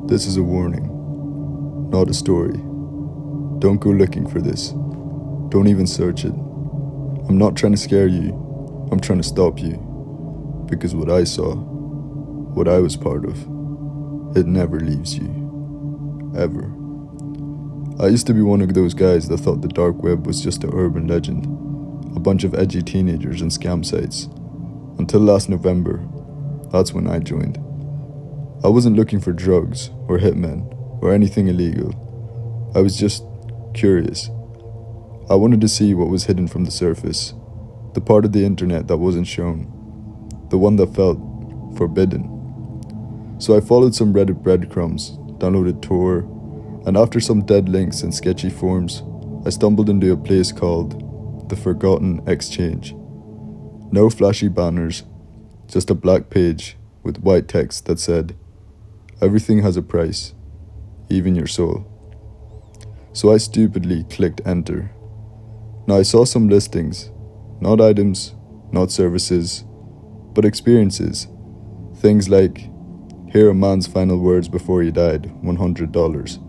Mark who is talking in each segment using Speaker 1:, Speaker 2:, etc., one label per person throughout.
Speaker 1: This is a warning, not a story. Don't go looking for this. Don't even search it. I'm not trying to scare you. I'm trying to stop you. Because what I saw, what I was part of, it never leaves you. Ever. I used to be one of those guys that thought the dark web was just an urban legend, a bunch of edgy teenagers and scam sites. Until last November, that's when I joined. I wasn't looking for drugs or hitmen or anything illegal. I was just curious. I wanted to see what was hidden from the surface, the part of the internet that wasn't shown, the one that felt forbidden. So I followed some Reddit breadcrumbs, downloaded Tor, and after some dead links and sketchy forms, I stumbled into a place called The Forgotten Exchange. No flashy banners, just a black page with white text that said, "Everything has a price, even your soul." So I stupidly clicked enter. Now I saw some listings, not items, not services, but experiences. Things like, hear a man's final words before he died, $100.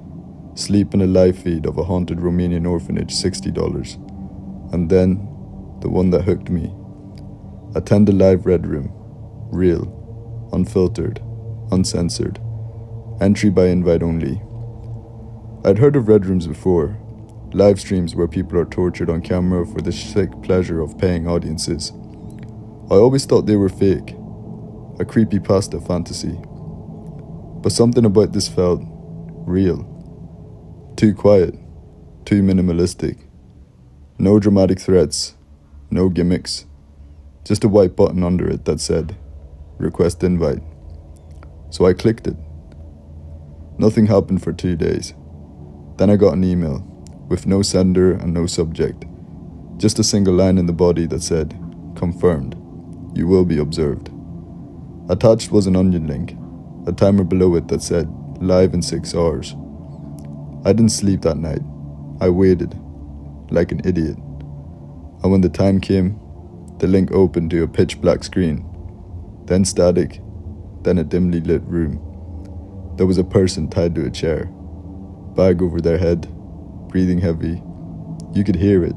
Speaker 1: Sleep in a live feed of a haunted Romanian orphanage, $60. And then, the one that hooked me. Attend a live Red Room. Real. Unfiltered. Uncensored. Entry by invite only. I'd heard of Red Rooms before. Live streams where people are tortured on camera for the sick pleasure of paying audiences. I always thought they were fake. A creepypasta fantasy. But something about this felt real. Too quiet. Too minimalistic. No dramatic threats. No gimmicks. Just a white button under it that said, request invite. So I clicked it. Nothing happened for 2 days. Then I got an email, with no sender and no subject. Just a single line in the body that said, confirmed. You will be observed. Attached was an onion link, a timer below it that said, live in 6 hours. I didn't sleep that night. I waited, like an idiot. And when the time came, the link opened to a pitch black screen, then static, then a dimly lit room. There was a person tied to a chair, bag over their head, breathing heavy. You could hear it.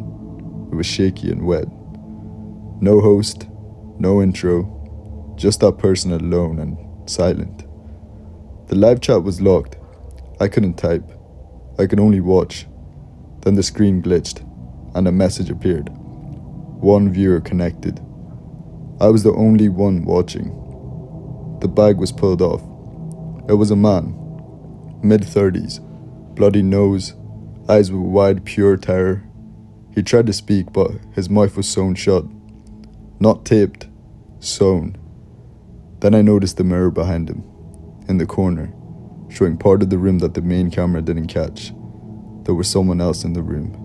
Speaker 1: It was shaky and wet. No host, no intro, just that person alone and silent. The live chat was locked. I couldn't type. I could only watch. Then the screen glitched, and a message appeared. One viewer connected. I was the only one watching. The bag was pulled off. It was a man, mid-30s, bloody nose, eyes with wide, pure terror. He tried to speak, but his mouth was sewn shut. Not taped, sewn. Then I noticed the mirror behind him, in the corner, showing part of the room that the main camera didn't catch. There was someone else in the room.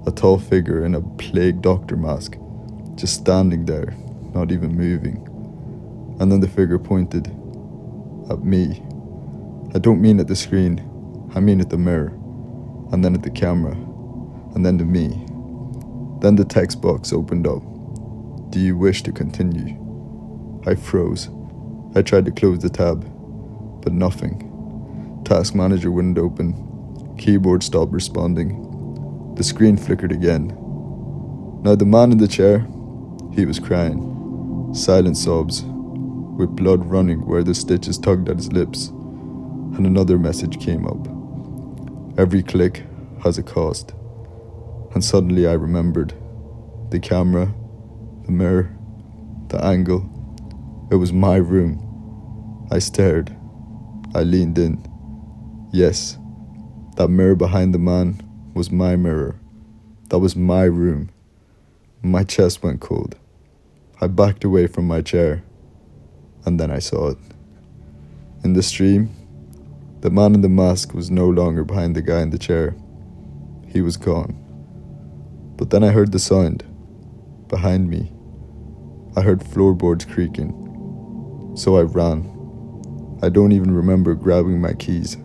Speaker 1: A tall figure in a plague doctor mask, just standing there, not even moving. And then the figure pointed at me. I don't mean at the screen, I mean at the mirror, and then at the camera, and then to me. Then the text box opened up. Do you wish to continue? I froze. I tried to close the tab, but nothing. Task manager wouldn't open. Keyboard stopped responding. The screen flickered again. Now the man in the chair, he was crying. Silent sobs, with blood running where the stitches tugged at his lips. And another message came up. Every click has a cost. And suddenly I remembered. The camera, the mirror, the angle. It was my room. I stared. I leaned in. Yes, that mirror behind the man was my mirror. That was my room. My chest went cold. I backed away from my chair, and then I saw it. In the stream, the man in the mask was no longer behind the guy in the chair. He was gone. But then I heard the sound. Behind me, I heard floorboards creaking. So I ran. I don't even remember grabbing my keys.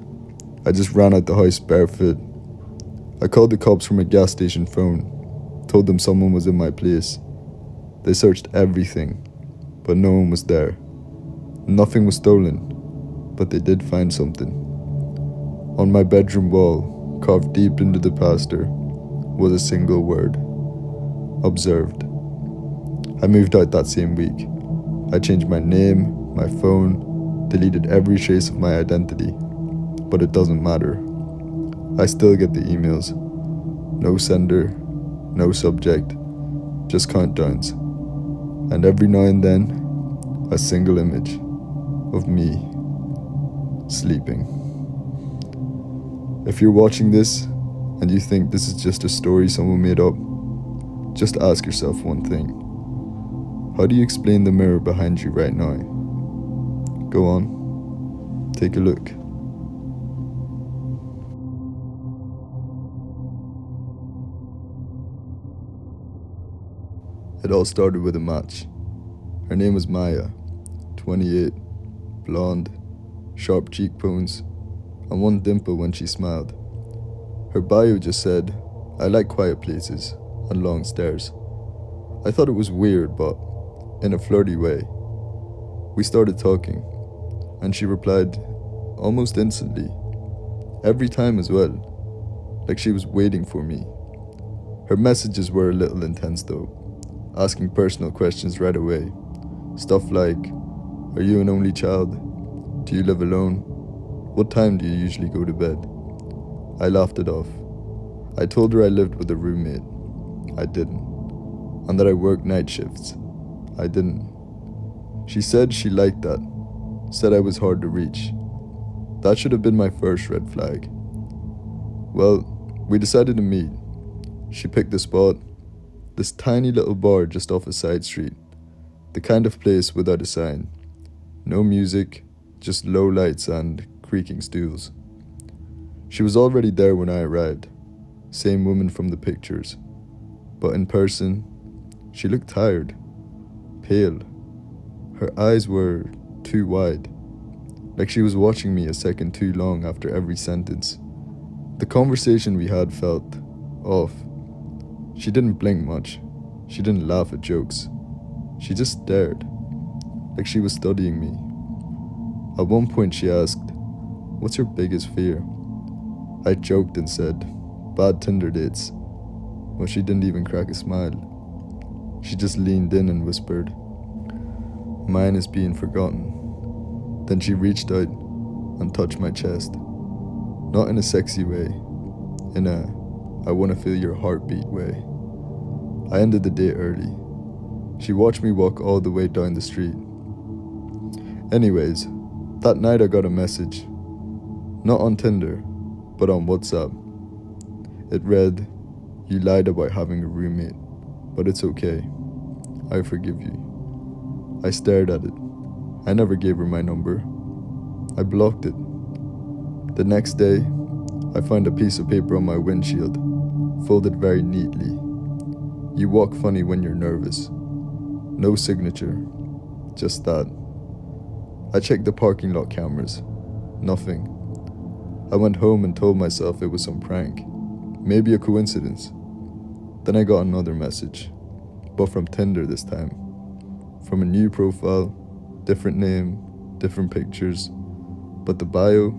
Speaker 1: I just ran out the house barefoot. I called the cops from a gas station phone, told them someone was in my place. They searched everything, but no one was there. Nothing was stolen, but they did find something. On my bedroom wall, carved deep into the plaster, was a single word: observed. I moved out that same week. I changed my name, my phone, deleted every trace of my identity. But it doesn't matter. I still get the emails. No sender, no subject, just countdowns. And every now and then, a single image of me sleeping. If you're watching this and you think this is just a story someone made up, just ask yourself one thing. How do you explain the mirror behind you right now? Go on, take a look. It all started with a match. Her name was Maya, 28, blonde, sharp cheekbones, and one dimple when she smiled. Her bio just said, "I like quiet places and long stairs." I thought it was weird, but in a flirty way. We started talking, and she replied almost instantly, every time as well, like she was waiting for me. Her messages were a little intense though, asking personal questions right away. Stuff like, are you an only child? Do you live alone? What time do you usually go to bed? I laughed it off. I told her I lived with a roommate. I didn't. And that I worked night shifts. I didn't. She said she liked that. Said I was hard to reach. That should have been my first red flag. Well, we decided to meet. She picked the spot. This tiny little bar just off a side street. The kind of place without a sign. No music, just low lights and creaking stools. She was already there when I arrived. Same woman from the pictures. But in person, she looked tired, pale. Her eyes were too wide, like she was watching me a second too long after every sentence. The conversation we had felt off. She didn't blink much. She didn't laugh at jokes. She just stared, like she was studying me. At one point she asked, "What's your biggest fear?" I joked and said, "Bad Tinder dates." But she didn't even crack a smile. She just leaned in and whispered, "Mine is being forgotten." Then she reached out and touched my chest. Not in a sexy way, in a I want to feel your heartbeat way. I ended the date early. She watched me walk all the way down the street. Anyways, that night I got a message. Not on Tinder, but on WhatsApp. It read, "You lied about having a roommate, but it's okay. I forgive you." I stared at it. I never gave her my number. I blocked it. The next day, I found a piece of paper on my windshield, folded very neatly. "You walk funny when you're nervous." No signature, just that. I checked the parking lot cameras. Nothing. I went home and told myself it was some prank. Maybe a coincidence. Then I got another message, but from Tinder this time. From a new profile, different name, different pictures, but the bio,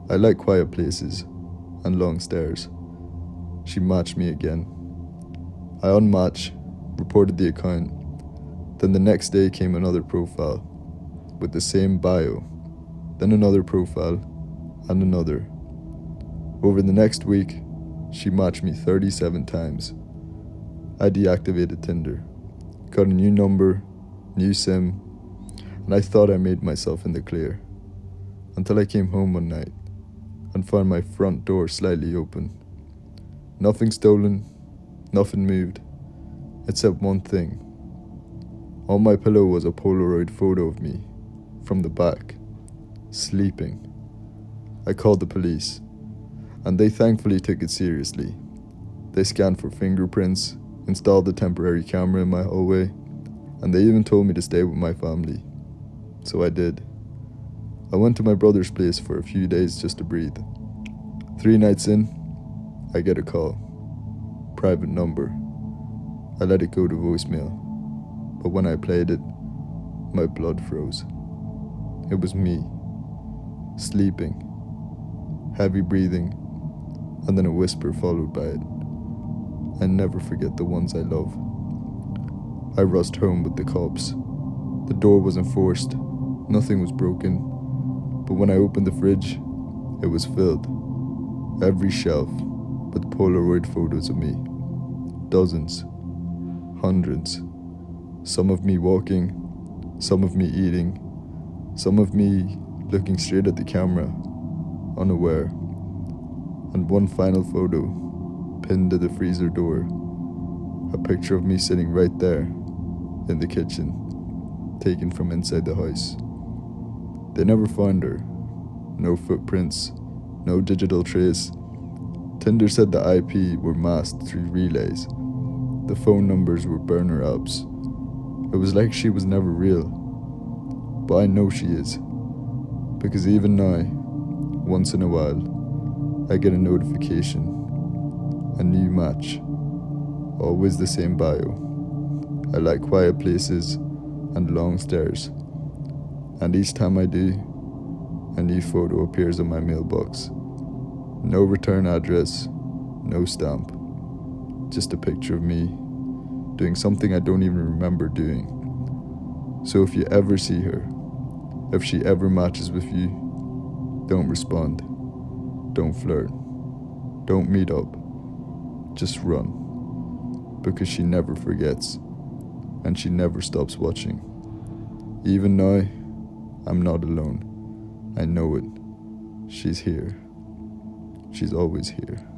Speaker 1: "I like quiet places and long stairs." She matched me again. I unmatched, reported the account. Then the next day came another profile with the same bio, then another profile, and another. Over the next week, she matched me 37 times. I deactivated Tinder, got a new number, new SIM, and I thought I made myself in the clear. Until I came home one night and found my front door slightly open. Nothing stolen, nothing moved, except one thing. On my pillow was a Polaroid photo of me, from the back, sleeping. I called the police, and they thankfully took it seriously. They scanned for fingerprints, installed a temporary camera in my hallway, and they even told me to stay with my family. So I did. I went to my brother's place for a few days just to breathe. 3 nights in, I get a call. Private number. I let it go to voicemail. But when I played it, my blood froze. It was me, sleeping, heavy breathing, and then a whisper followed by it. I never forget the ones I love. I rushed home with the cops. The door wasn't forced, nothing was broken, but when I opened the fridge, it was filled. Every shelf with Polaroid photos of me. Dozens, hundreds. Some of me walking, some of me eating, some of me looking straight at the camera, unaware. And one final photo, pinned to the freezer door. A picture of me sitting right there, in the kitchen, taken from inside the house. They never found her. No footprints, no digital trace. Tinder said the IP were masked through relays. The phone numbers were burner apps. It was like she was never real. But I know she is. Because even now, once in a while, I get a notification. A new match. Always the same bio. I like quiet places and long stares. And each time I do, a new photo appears on my mailbox. No return address, no stamp. Just a picture of me doing something I don't even remember doing. So if you ever see her, if she ever matches with you, don't respond. Don't flirt. Don't meet up. Just run. Because she never forgets. And she never stops watching. Even now, I'm not alone. I know it. She's here. She's always here.